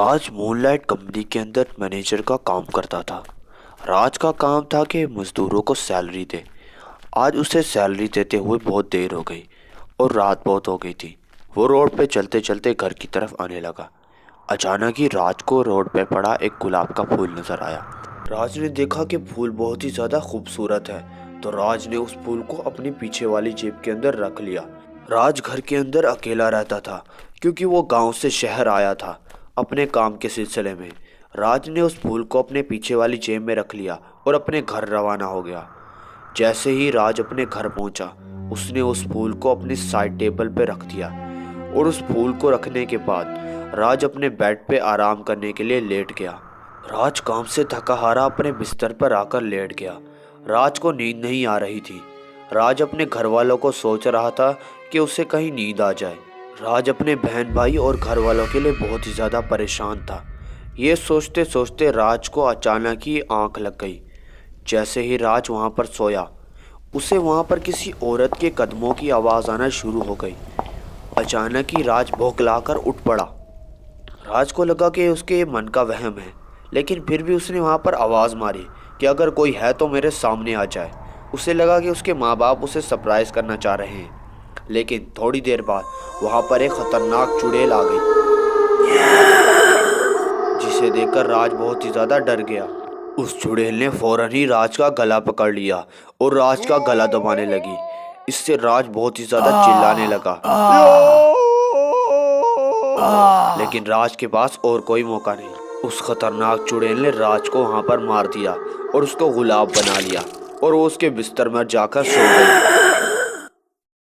राज moonlight company के अंदर manager का काम करता था। राज का काम था कि मजदूरों को सैलरी दे। आज उसे सैलरी देते हुए बहुत देर हो गई और रात बहुत हो गई थी। वो रोड पे चलते चलते घर की तरफ आने लगा। अचानक ही राज को रोड पे पड़ा एक गुलाब का फूल नजर आया। राज ने देखा कि फूल बहुत ही ज्यादा खूबसूरत है, तो राज ने उस फूल को अपनी पीछे वाली जेब के अंदर रख लिया। राज घर के अंदर अकेला रहता था क्योंकि वो गांव से शहर आया था अपने काम के सिलसिले में। राज ने उस फूल को अपने पीछे वाली जेब में रख लिया और अपने घर रवाना हो गया। जैसे ही राज अपने घर पहुंचा, उसने उस फूल को अपनी साइड टेबल पे रख दिया और उस फूल को रखने के बाद राज अपने बेड पे आराम करने के लिए लेट गया। राज काम से थका हारा अपने बिस्तर पर आकर लेट गया। राज को नींद नहीं आ रही थी। राज अपने घर वालों को सोच रहा था कि उसे कहीं नींद आ जाए। राज अपने बहन भाई और घर वालों के लिए बहुत ही ज़्यादा परेशान था। ये सोचते सोचते राज को अचानक ही आंख लग गई। जैसे ही राज वहाँ पर सोया, उसे वहाँ पर किसी औरत के कदमों की आवाज़ आना शुरू हो गई। अचानक ही राज बौखलाकर उठ पड़ा। राज को लगा कि उसके मन का वहम है, लेकिन फिर भी उसने वहाँ पर आवाज़ मारी कि अगर कोई है तो मेरे सामने आ जाए। उसे लगा कि उसके माँ बाप उसे सरप्राइज़ करना चाह रहे हैं, लेकिन थोड़ी देर बाद वहाँ पर एक खतरनाक चुड़ैल आ गई, जिसे देखकर राज बहुत ही ज़्यादा डर गया। उस चुड़ैल ने फौरन ही राज का गला पकड़ लिया और राज का गला दबाने लगी। इससे राज बहुत ही ज़्यादा चिल्लाने लगा, लेकिन राज के पास और कोई मौका नहीं। उस खतरनाक चुड़ैल ने राज को वहां पर मार दिया और उसको गुलाब बना लिया और वो उसके बिस्तर में जाकर सो गई।